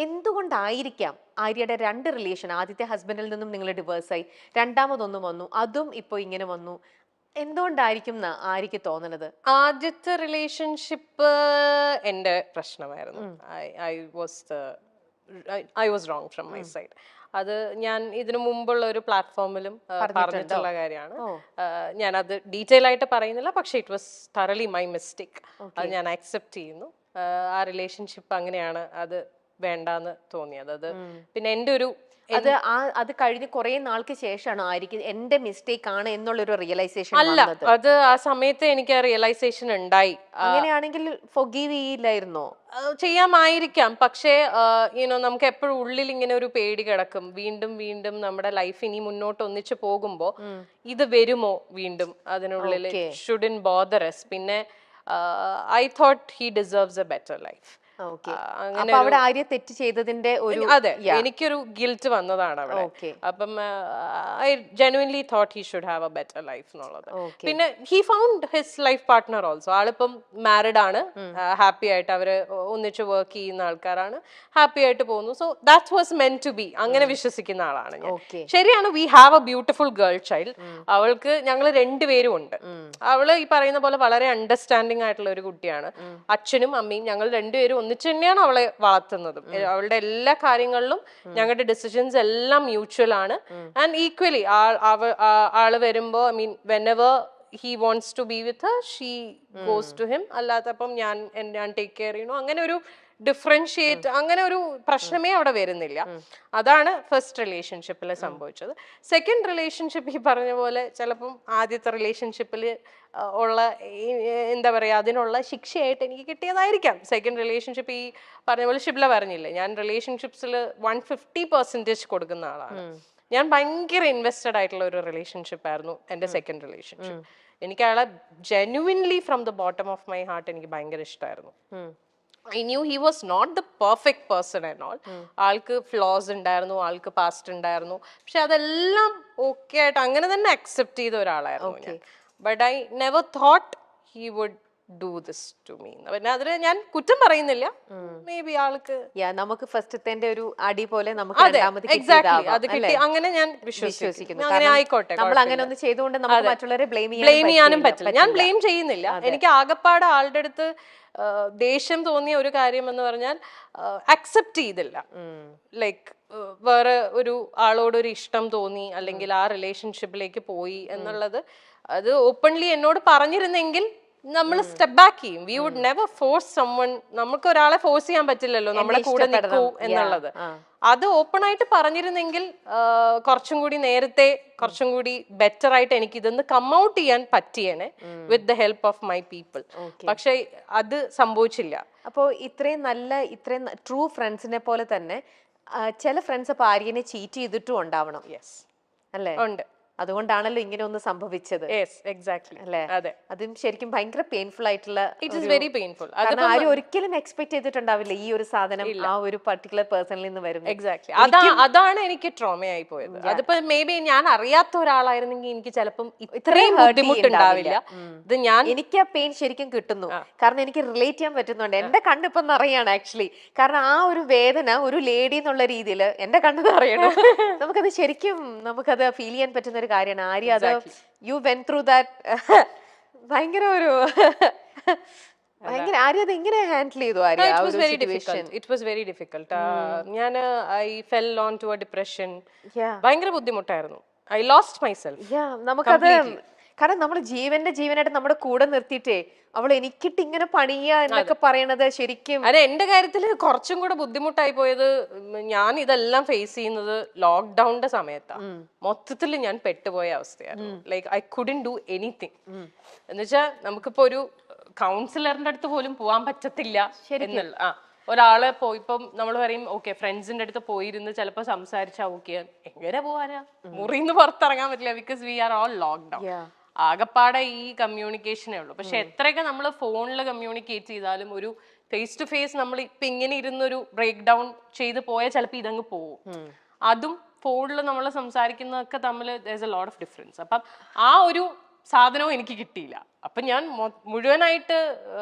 എന്തുകൊണ്ടായിരിക്കാം ആര്യയുടെ രണ്ട് റിലേഷൻ, ആദ്യത്തെ ഹസ്ബൻഡിൽ നിന്നും നിങ്ങൾ ഡിവേഴ്സായി, രണ്ടാമതൊന്നും വന്നു, അതും ഇപ്പോൾ ഇങ്ങനെ വന്നു, എന്തുകൊണ്ടായിരിക്കും എന്നാ ആര്യക്ക് തോന്നണത്? ആദ്യത്തെ റിലേഷൻഷിപ്പ് എൻ്റെ പ്രശ്നമായിരുന്നു. I was wrong from my side. അത് ഞാൻ ഇതിനു മുമ്പുള്ള ഒരു പ്ലാറ്റ്ഫോമിലും പറഞ്ഞിട്ടുള്ള കാര്യമാണ്. ഞാൻ അത് ഡീറ്റെയിൽ ആയിട്ട് പറയുന്നില്ല, പക്ഷെ ഇറ്റ് വാസ് തറലി മൈ മിസ്റ്റേക്ക്. അത് ഞാൻ അക്സെപ്റ്റ് ചെയ്യുന്നു. ആ റിലേഷൻഷിപ്പ് അങ്ങനെയാണ്, അത് വേണ്ടാന്ന് തോന്നിയത്. അത് പിന്നെ എൻ്റെ ഒരു അത് കഴിഞ്ഞ് കുറെ നാൾക്ക് ശേഷമാണ് ആയിരിക്കും എന്റെ മിസ്റ്റേക്ക് ആണ് എന്നുള്ളൊരു റിയലൈസേഷൻ അല്ല, അത് ആ സമയത്ത് എനിക്ക് ആ റിയലൈസേഷൻ ഉണ്ടായി. അങ്ങനെയാണെങ്കിൽ ഫൊഗീവ് ചെയ്യില്ലായിരുന്നോ? ചെയ്യാമായിരിക്കാം, പക്ഷേ നമുക്ക് എപ്പോഴും ഉള്ളിൽ ഇങ്ങനെ ഒരു പേടി കിടക്കും. വീണ്ടും വീണ്ടും നമ്മുടെ ലൈഫ് ഇനി മുന്നോട്ട് ഒന്നിച്ചു പോകുമ്പോ ഇത് വരുമോ വീണ്ടും അതിനുള്ളിൽ. Shouldn't bother us. പിന്നെ I thought he deserves A better life. അവിടെ ആര്യ തെറ്റ് ചെയ്തതിന്റെ ഒരു അതെ, എനിക്കൊരു ഗിൽറ്റ് വന്നതാണ് അവിടെ. അപ്പം I genuinely thought he should have a better life എന്നുള്ളത്. പിന്നെ he found his life partner also. ആളിപ്പം മാരിഡ് ആണ്, ഹാപ്പി ആയിട്ട് അവര് ഒന്നിച്ച് വർക്ക് ചെയ്യുന്ന ആൾക്കാരാണ്, ഹാപ്പി ആയിട്ട് പോകുന്നു. So that was meant to be. അങ്ങനെ വിശ്വസിക്കുന്ന ആളാണ് ഞാൻ. ശരിയാണ്, we have a beautiful girl child. അവൾക്ക് ഞങ്ങൾ രണ്ടുപേരും ഉണ്ട്. അവള് ഈ പറയുന്ന പോലെ വളരെ അണ്ടർസ്റ്റാൻഡിങ് ആയിട്ടുള്ള ഒരു കുട്ടിയാണ്. അച്ഛനും അമ്മയും ഞങ്ങൾ രണ്ടുപേരും ഒന്നിച്ച് തന്നെയാണ് അവളെ വളർത്തുന്നതും. അവളുടെ എല്ലാ കാര്യങ്ങളിലും ഞങ്ങളുടെ ഡിസിഷൻസ് എല്ലാം മ്യൂച്വൽ ആണ്. ആൻഡ് ഈക്വലി ആള് വരുമ്പോ, I mean whenever he wants to be with her, she goes to him. അല്ലാത്തപ്പം ഞാൻ ടേക്ക് കെയർ ചെയ്യണു. അങ്ങനെ ഒരു ഡിഫറൻഷിയേറ്റ്, അങ്ങനെ ഒരു പ്രശ്നമേ അവിടെ വരുന്നില്ല. അതാണ് ഫസ്റ്റ് റിലേഷൻഷിപ്പിൽ സംഭവിച്ചത്. സെക്കൻഡ് റിലേഷൻഷിപ്പ് ഈ പറഞ്ഞ പോലെ ചിലപ്പം ആദ്യത്തെ റിലേഷൻഷിപ്പിൽ ഉള്ള എന്താ പറയുക, അതിനുള്ള ശിക്ഷയായിട്ട് എനിക്ക് കിട്ടിയതായിരിക്കാം. സെക്കൻഡ് റിലേഷൻഷിപ്പ് ഈ പറഞ്ഞ പോലെ ഷിബ്ല പറഞ്ഞില്ലേ, ഞാൻ റിലേഷൻഷിപ്സിൽ 150% കൊടുക്കുന്ന ആളാണ്. ഞാൻ ഭയങ്കര ഇൻവെസ്റ്റഡ് ആയിട്ടുള്ള ഒരു റിലേഷൻഷിപ്പ് ആയിരുന്നു എൻ്റെ സെക്കൻഡ് റിലേഷൻഷിപ്പ്. എനിക്ക് അയാളെ genuinely from the bottom of my heart എനിക്ക് ഭയങ്കര ഇഷ്ടമായിരുന്നു. I knew he was not the perfect person and all. ആൾക്ക് ഫ്ലോസ് ഉണ്ടായിരുന്നു, ആൾക്ക് പാസ്റ്റ് ഉണ്ടായിരുന്നു, പക്ഷെ അതെല്ലാം ഓക്കെ ആയിട്ട് അങ്ങനെ തന്നെ അക്സെപ്റ്റ് ചെയ്ത ഒരാളായിരുന്നു ഞാൻ. But I never thought he would do this to me. പിന്നെ അതിന് ഞാൻ കുറ്റം പറയുന്നില്ല. മേ ബി ആൾക്ക് നമുക്ക് ഫസ്റ്റത്തെ ഒരു അടി പോലെ നമുക്ക് അത് കിട്ടി, അങ്ങനെ ഞാൻ വിശ്വസിക്കുന്നു. അങ്ങനെ ആയിക്കോട്ടെ, നമ്മൾ അങ്ങനെ ഒന്ന് ചെയ്തുകൊണ്ട് നമുക്ക് മറ്റുള്ളവരെ ബ്ലെയിം ചെയ്യാനും പറ്റില്ല. ഞാൻ ബ്ലെയിം ചെയ്യുന്നില്ല. എനിക്ക് ആകപ്പാട് ആളുടെ അടുത്ത് ദേഷ്യം തോന്നിയ ഒരു കാര്യം എന്ന് പറഞ്ഞാൽ അക്സെപ്റ്റ് ചെയ്തില്ല. ലൈക്ക് വേറെ ഒരു ആളോടൊരു ഇഷ്ടം തോന്നി, അല്ലെങ്കിൽ ആ റിലേഷൻഷിപ്പിലേക്ക് പോയി എന്നുള്ളത് അത് ഓപ്പൺലി എന്നോട് പറഞ്ഞിരുന്നെങ്കിൽ നമ്മൾ സ്റ്റെപ്പ് ബാക്ക് ചെയ്യും. We would never force someone. നമുക്ക് ഒരാളെ ഫോഴ്സ് ചെയ്യാൻ പറ്റില്ലല്ലോ നമ്മളെ കൂടെ നിൽക്കൂ എന്നുള്ളത്. അത് ഓപ്പൺ ആയിട്ട് പറഞ്ഞിരുന്നെങ്കിൽ കുറച്ചും കൂടി നേരത്തെ, കുറച്ചും കൂടി ബെറ്റർ ആയിട്ട് എനിക്ക് ഇതൊന്ന് കം ഔട്ട് ചെയ്യാൻ പറ്റിയേനെ with the help of my people. പക്ഷെ അത് സംഭവിച്ചില്ല. അപ്പോൾ ഇത്രയും ട്രൂ ഫ്രണ്ട്സിനെ പോലെ തന്നെ ചില ഫ്രണ്ട്സ് അപ്പൊ ആര്യനെ ചീറ്റ് ചെയ്തിട്ടും ഉണ്ടാവണം. യെസ്, അല്ലേ? ഉണ്ട്. അതുകൊണ്ടാണല്ലോ ഇങ്ങനെ ഒന്ന് സംഭവിച്ചത്. അല്ലേ? അതും ശരിക്കും ഭയങ്കര പെയിൻഫുൾ ആയിട്ടുള്ള, വെരി പെയിൻഫുൾ. ആരും ഒരിക്കലും എക്സ്പെക്ട് ചെയ്തിട്ടുണ്ടാവില്ല ഈ ഒരു സാധനം ആ ഒരു പർട്ടിക്കുലർ പേഴ്സണിൽ നിന്ന് വരും. എക്സാക്ട്ലി, അതാണ് എനിക്ക് ട്രോമയായി പോയത്. അതിപ്പോ മേ ബി ഞാൻ അറിയാത്ത ഒരാളായിരുന്നെങ്കിൽ എനിക്ക് ചിലപ്പം ഇത്രയും ബുദ്ധിമുട്ടുണ്ടാവില്ല. ഇത് എനിക്ക് ആ പെയിൻ ശരിക്കും കിട്ടുന്നു, കാരണം എനിക്ക് റിലേറ്റ് ചെയ്യാൻ പറ്റുന്നുണ്ട്. എന്റെ കണ്ണിപ്പം നിറയാണ് ആക്ച്വലി. കാരണം ആ ഒരു വേദന ഒരു ലേഡി എന്നുള്ള രീതിയിൽ എന്റെ കണ്ണ് നിറയണം. നമുക്കത് ശരിക്കും നമുക്കത് ഫീൽ ചെയ്യാൻ പറ്റുന്ന കാര്യമാണ്. ആര്യ അത് യു വെൻ ത്രൂ ദാറ്റ്. ഭയങ്കര ആര്യ അത് എങ്ങനെ ഹാൻഡിൽ ചെയ്തു? It was very difficult. ഞാൻ I fell on to a depression. ഭയങ്കര ബുദ്ധിമുട്ടായിരുന്നു. I lost myself. നമുക്കത് കാരണം നമ്മൾ ജീവനായിട്ട് നമ്മുടെ കൂടെ നിർത്തിയിട്ടേ അവൾ എനിക്കിട്ട് ഇങ്ങനെ പണിയ എന്നൊക്കെ പറയണത് ശരിക്കും. അതെ, എന്റെ കാര്യത്തിൽ കുറച്ചും കൂടെ ബുദ്ധിമുട്ടായി പോയത്, ഞാൻ ഇതെല്ലാം ഫേസ് ചെയ്യുന്നത് ലോക്ക്ഡൌണിന്റെ സമയത്താണ്. മൊത്തത്തിൽ ഞാൻ പെട്ടുപോയ അവസ്ഥയായിരുന്നു. Like I couldn't do anything. എന്നുവെച്ചാൽ നമുക്കിപ്പോ ഒരു കൗൺസിലറിന്റെ അടുത്ത് പോലും പോവാൻ പറ്റത്തില്ല എന്നുള്ള ഒരാളെ ഇപ്പം നമ്മൾ പറയും ഓക്കെ ഫ്രണ്ട്സിന്റെ അടുത്ത് പോയിരുന്ന് ചിലപ്പോൾ സംസാരിച്ചാ ഓക്കെ, എങ്ങനെ പോവാനാ? മുറിന്ന് പുറത്തിറങ്ങാൻ പറ്റില്ല, because we are all lockdown. ആകപ്പാടെ ഈ കമ്മ്യൂണിക്കേഷനേ ഉള്ളൂ. പക്ഷെ എത്രയൊക്കെ നമ്മൾ ഫോണിൽ കമ്മ്യൂണിക്കേറ്റ് ചെയ്താലും ഒരു ഫേസ് ടു ഫേസ് നമ്മൾ ഇപ്പൊ ഇങ്ങനെ ഇരുന്നൊരു ബ്രേക്ക് ഡൗൺ ചെയ്ത് പോയാൽ ചിലപ്പോൾ ഇതങ്ങ് പോവും. അതും ഫോണിൽ നമ്മൾ സംസാരിക്കുന്നതൊക്കെ തമ്മിൽ there's a lot of difference. അപ്പം ആ ഒരു സാധനവും എനിക്ക് കിട്ടിയില്ല. അപ്പം ഞാൻ മുഴുവനായിട്ട്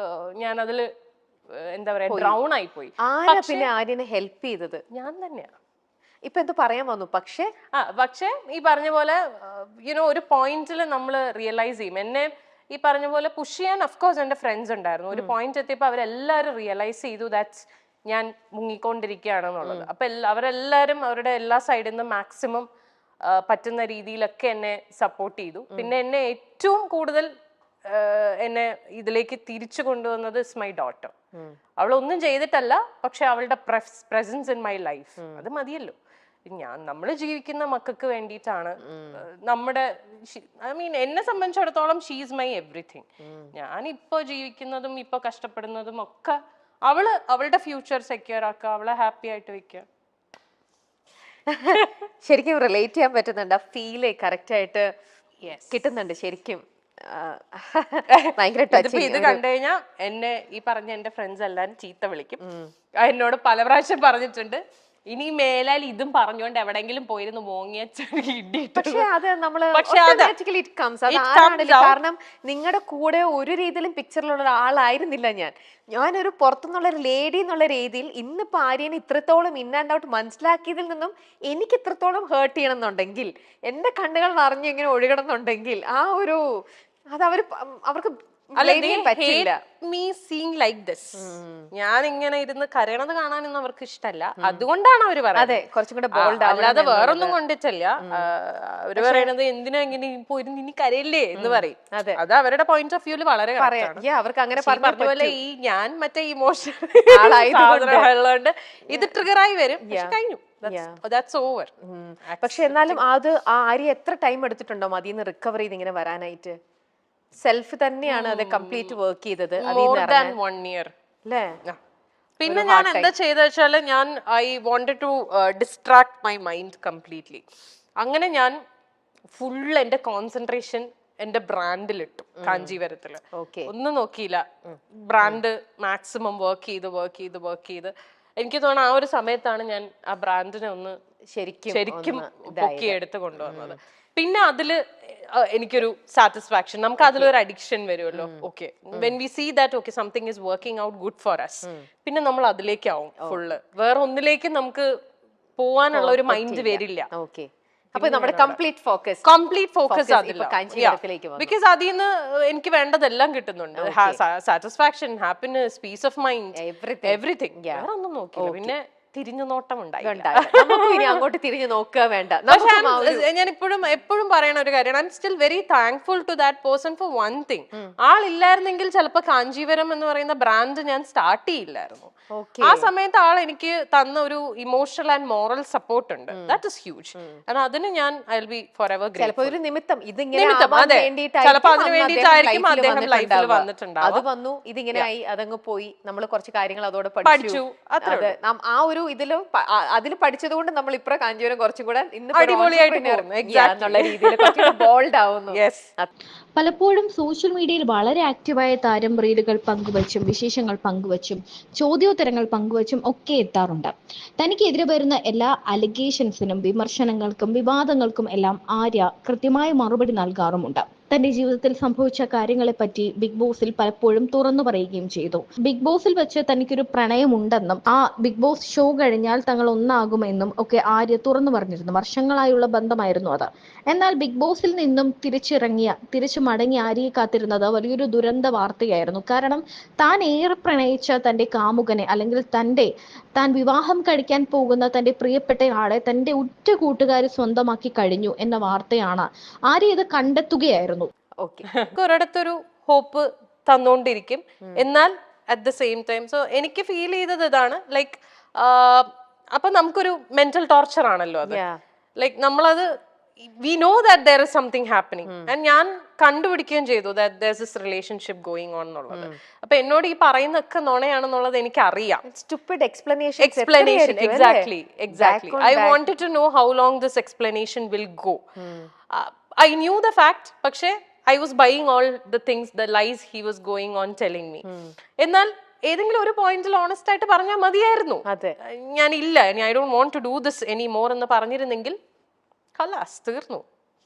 ഞാൻ അതിൽ എന്താ പറയാ ഡ്രൗൺ ആയി പോയി. ആരാ പിന്നെ ആര്യനെ ഹെൽപ്പ് ചെയ്തത്? ഞാൻ തന്നെയാ. ഇപ്പൊ എന്ത് പറയാൻ വന്നു? പക്ഷേ ഈ പറഞ്ഞ പോലെ യുനോ ഒരു പോയിന്റിൽ നമ്മൾ റിയലൈസ് ചെയ്യും. എന്നെ ഈ പറഞ്ഞ പോലെ പുഷ് ചെയ്യാൻ അഫ്കോഴ്സ് എന്റെ ഫ്രണ്ട്സ് ഉണ്ടായിരുന്നു. ഒരു പോയിന്റ് എത്തിയപ്പോൾ അവരെല്ലാവരും റിയലൈസ് ചെയ്തു ദാറ്റ്സ് ഞാൻ മുങ്ങിക്കൊണ്ടിരിക്കുകയാണെന്നുള്ളത്. അപ്പൊ അവരെല്ലാവരും അവരുടെ എല്ലാ സൈഡിൽ നിന്നും മാക്സിമം പറ്റുന്ന രീതിയിലൊക്കെ എന്നെ സപ്പോർട്ട് ചെയ്തു. പിന്നെ എന്നെ ഏറ്റവും കൂടുതൽ എന്നെ ഇതിലേക്ക് തിരിച്ചു കൊണ്ടുവന്നത് ഇസ് മൈ ഡോട്ടർ. അവളൊന്നും ചെയ്തിട്ടല്ല, പക്ഷെ അവളുടെ പ്രസൻസ് ഇൻ മൈ ലൈഫ് അത് മതിയല്ലോ. നമ്മൾ ജീവിക്കുന്ന മക്കൾക്ക് വേണ്ടിയിട്ടാണ്. നമ്മുടെ ഐ മീൻ എന്നെ സംബന്ധിച്ചിടത്തോളം ഷീ ഈസ് മൈ എവറിഥിങ്. ഞാൻ ഇപ്പൊ ജീവിക്കുന്നതും ഇപ്പൊ കഷ്ടപ്പെടുന്നതും ഒക്കെ അവളുടെ ഫ്യൂച്ചർ സെക്യൂർ ആക്കുക, അവളെ ഹാപ്പി ആയിട്ട് വെക്കുക. ശരിക്കും റിലേറ്റ് ചെയ്യാൻ പറ്റുന്നുണ്ട്. ആ ഫീല് കറക്റ്റ് ആയിട്ട് കിട്ടുന്നുണ്ട് ശരിക്കും. ഭയങ്കര ഇത് കണ്ടു കഴിഞ്ഞാൽ എന്നെ ഈ പറഞ്ഞ എന്റെ ഫ്രണ്ട്സ് എല്ലാരും ചീത്ത വിളിക്കും. എന്നോട് പല പ്രാവശ്യം പറഞ്ഞിട്ടുണ്ട്, ഇനി മേലാൽ ഇതും പറഞ്ഞുകൊണ്ട് എവിടെങ്കിലും പോയിരുന്നു മോങ്ങിയ. പക്ഷെ അത് നമ്മള് കാരണം നിങ്ങളുടെ കൂടെ ഒരു രീതിയിലും പിക്ചറിലുള്ള ഒരാളായിരുന്നില്ല ഞാനൊരു പുറത്തുനിന്നുള്ള ഒരു ലേഡി എന്നുള്ള രീതിയിൽ ഇന്നിപ്പോ ആര്യനെ ഇത്രത്തോളം ഇൻ ആൻഡ് ഔട്ട് മനസ്സിലാക്കിയതിൽ നിന്നും എനിക്ക് ഇത്രത്തോളം ഹേർട്ട് ചെയ്യണം എന്നുണ്ടെങ്കിൽ, എന്റെ കണ്ണുകൾ നിറഞ്ഞു ഇങ്ങനെ ഒഴുകണം എന്നുണ്ടെങ്കിൽ ആ ഒരു അത് അവർക്ക് ഞാൻ ഇങ്ങനെ ഇരുന്ന് കരയണത് കാണാനൊന്നും അവർക്ക് ഇഷ്ടമല്ല. അതുകൊണ്ടാണ് അവര് പറയുന്നത്, അല്ലാതെ വേറൊന്നും കൊണ്ടിട്ടല്ല. അവര് പറയണത് എന്തിനാ ഇങ്ങനെ പോയിരുന്നു ഇനി കരയില്ലേ എന്ന് പറയും. അത് അവരുടെ പോയിന്റ് ഓഫ് വ്യൂല് വളരെ അവർക്ക് അങ്ങനെ പറഞ്ഞ പോലെ ഈ ഞാൻ മറ്റേ ഇമോഷൻ ഉള്ളതുകൊണ്ട് ഇത് ട്രിഗറായി വരും. കഴിഞ്ഞു, that's over. പക്ഷെ എന്നാലും അത് ആര്യ എത്ര ടൈം എടുത്തിട്ടുണ്ടോ അതിന്ന് റിക്കവർ ചെയ്ത് ഇങ്ങനെ വരാനായിട്ട്? സെൽഫ് തന്നെയാണ് അത് കംപ്ലീറ്റ് വർക്ക് ചെയ്തത്. More than 1 year. പിന്നെ ഞാൻ എന്താ ചെയ്ത വെച്ചാല് ഞാൻ I wanted to distract my mind completely. അങ്ങനെ ഞാൻ ഫുൾ എന്റെ കോൺസെൻട്രേഷൻ എന്റെ ബ്രാൻഡിലിട്ടു. കാഞ്ചീപുരത്തില് ഒന്നും നോക്കിയില്ല, ബ്രാൻഡ് മാക്സിമം വർക്ക് ചെയ്ത് എനിക്ക് തോന്നുന്നു ആ ഒരു സമയത്താണ് ഞാൻ ആ ബ്രാൻഡിനെ ഒന്ന് ശരിക്കും പൊക്കിയെടുത്ത് കൊണ്ടുവന്നത്. പിന്നെ അതില് എനിക്കൊരു സാറ്റിസ്ഫാക്ഷൻ, നമുക്ക് അതിലൊരു അഡിക്ഷൻ വരുമല്ലോ. Okay, when we see that okay something is working out good for us, പിന്നെ നമ്മൾ അതിലേക്കാവും ഫുള്ള്. വേറെ ഒന്നിലേക്ക് നമുക്ക് പോവാനുള്ള ഒരു മൈൻഡ് വരില്ല. കംപ്ലീറ്റ് ഫോക്കസ് അതില്ല. ബിക്കോസ് അതിൽ നിന്ന് എനിക്ക് വേണ്ടതെല്ലാം കിട്ടുന്നുണ്ട്. Satisfaction, happiness, peace of mind, everything. വേറെ ഒന്നും നോക്കില്ല. പിന്നെ തിരിഞ്ഞു നോട്ടം അങ്ങോട്ട് തിരിഞ്ഞു നോക്കുക വേണ്ട. ഞാൻ എപ്പോഴും പറയണ ഒരു കാര്യമാണ്, I am still very thankful to that person for one thing. ആളില്ലായിരുന്നെങ്കിൽ ചിലപ്പോൾ കാഞ്ചീപുരം എന്ന് പറയുന്ന ബ്രാൻഡ് ഞാൻ സ്റ്റാർട്ട് ചെയ്യില്ലായിരുന്നു. ആ സമയത്ത് ആൾ എനിക്ക് തന്ന ഒരു ഇമോഷണൽ ആൻഡ് മോറൽ സപ്പോർട്ട് ഉണ്ട്. That is huge. അതിന് ഞാൻ I will be forever grateful. ചിലപ്പോൾ അതിന് വേണ്ടിയിട്ടായിരിക്കും അദ്ദേഹം ലൈഫിൽ വന്നിട്ടുണ്ടാവും. അത് വന്നു, ഇതിങ്ങനെ ആയി, അതങ്ങ് പോയി, നമ്മൾ കുറച്ച് കാര്യങ്ങൾ അതോടെ പഠിച്ചു. ആ ഒരു അതിൽ പഠിച്ചത് കൊണ്ട് നമ്മൾ ഇപ്പോ കാഞ്ചീപുരം കുറച്ചും കൂടെ എന്നുള്ള രീതിയിൽ ബോൾഡ് ആവുന്നു. പലപ്പോഴും സോഷ്യൽ മീഡിയയിൽ വളരെ ആക്റ്റീവായ താരം റീലുകൾ പങ്കുവച്ചും വിശേഷങ്ങൾ പങ്കുവച്ചും ചോദ്യോത്തരങ്ങൾ പങ്കുവച്ചും ഒക്കെ എത്താറുണ്ട്. തനിക്കെതിരെ വരുന്ന എല്ലാ അലിഗേഷൻസിനും വിമർശനങ്ങൾക്കും വിവാദങ്ങൾക്കും എല്ലാം ആര്യ കൃത്യമായ മറുപടി നൽകാറുമുണ്ട്. തന്റെ ജീവിതത്തിൽ സംഭവിച്ച കാര്യങ്ങളെപ്പറ്റി ബിഗ് ബോസിൽ പലപ്പോഴും തുറന്നു പറയുകയും ചെയ്തു. ബിഗ് ബോസിൽ വെച്ച് തനിക്കൊരു പ്രണയമുണ്ടെന്നും ആ ബിഗ് ബോസ് ഷോ കഴിഞ്ഞാൽ തങ്ങൾ ഒന്നാകുമെന്നും ഒക്കെ ആര്യ തുറന്നു പറഞ്ഞിരുന്നു. വർഷങ്ങളായുള്ള ബന്ധമായിരുന്നു അത്. എന്നാൽ ബിഗ് ബോസിൽ നിന്നും തിരിച്ചു മടങ്ങി ആര്യയെ കാത്തിരുന്നത് വലിയൊരു ദുരന്ത വാർത്തയായിരുന്നു. കാരണം താൻ ഏറെ പ്രണയിച്ച തന്റെ കാമുകനെ, അല്ലെങ്കിൽ താൻ വിവാഹം കഴിക്കാൻ പോകുന്ന തന്റെ പ്രിയപ്പെട്ട ആളെ തന്റെ ഉറ്റ കൂട്ടുകാരി സ്വന്തമാക്കി കഴിഞ്ഞു എന്ന വാർത്തയാണ്. ആര്യ ഇത് കണ്ടെത്തുകയായിരുന്നു. ഒരിടത്തൊരു ഹോപ്പ് തന്നോണ്ടിരിക്കും. എന്നാൽ അറ്റ് ദ സെയിം ടൈം എനിക്ക് ഫീൽ ചെയ്തത് ഇതാണ്, ലൈക്ക് അപ്പൊ നമുക്കൊരു മെന്റൽ ടോർച്ചർ ആണല്ലോ അത്. ലൈക്ക് നമ്മളത് we know that there is something happening and ഞാൻ കണ്ടുപിടിക്കുകയും ചെയ്തു that there's this relationship going on എന്നുള്ളത്. അപ്പൊ എന്നോട് ഈ പറയുന്നൊക്കെ നുണയാണെന്നുള്ളത് എനിക്ക് അറിയാം. Stupid explanation. Exactly. I wanted to know how long this explanation will go. I knew the fact, പക്ഷേ I was buying all the things, the lies he was going on telling me. എന്നാൽ ഏതെങ്കിലും ഒരു പോയിന്റിൽ honest ആയിട്ട് പറഞ്ഞാൽ മതിയായിരുന്നു. ഞാൻ I don't want to do this any more എന്ന് പറഞ്ഞിരുന്നെങ്കിൽ ഖലാസ് തീർന്നു.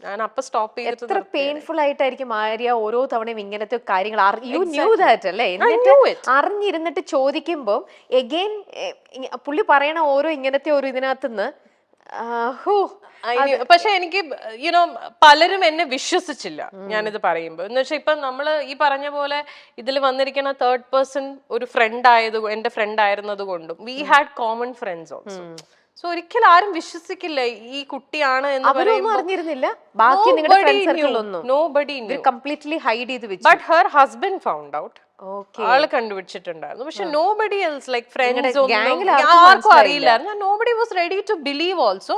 ഞാൻ അപ്പൊ സ്റ്റോപ്പ് ചെയ്തിട്ട് എത്ര പെയിൻഫുൾ ആയിട്ടായിരിക്കും ആര്യ ഓരോ തവണയും ഇങ്ങനത്തെ കാര്യങ്ങൾ യു ന്യൂ ദാറ്റ് അല്ലേ, എന്നിട്ട് അറിഞ്ഞിരുന്നിട്ട് ചോദിക്കുമ്പോ എഗെയിൻ പുള്ളി പറയണ ഓരോ ഇങ്ങനത്തെ ഒരു ഇതിനകത്തുനിന്ന് പക്ഷെ എനിക്ക് യുനോ പലരും എന്നെ വിശ്വസിച്ചില്ല ഞാനിത് പറയുമ്പോ. എന്ന് വെച്ചാൽ ഇപ്പൊ നമ്മള് ഈ പറഞ്ഞ പോലെ ഇതിൽ വന്നിരിക്കുന്ന തേർഡ് പേഴ്സൺ ഒരു എന്റെ ഫ്രണ്ട് ആയിരുന്നത് കൊണ്ടും we had common friends also. So ഒരിക്കലും ആരും വിശ്വസിക്കില്ല ഈ കുട്ടിയാണ് എന്ന് അവരൊന്നും അറിഞ്ഞിരുന്നില്ല, ബാക്കി നിങ്ങളുടെ ഫ്രണ്ട് സർക്കിളൊന്നും nobody knew. കംപ്ലീറ്റ്ലി ഹൈഡ് ചെയ്ത് വെച്ചു. But her husband found out. ആള് കണ്ടുപിടിച്ചിട്ടുണ്ടായിരുന്നു. പക്ഷെ nobody else, like friends, ആർക്കും അറിയില്ലായിരുന്നു. Nobody was ready to believe also.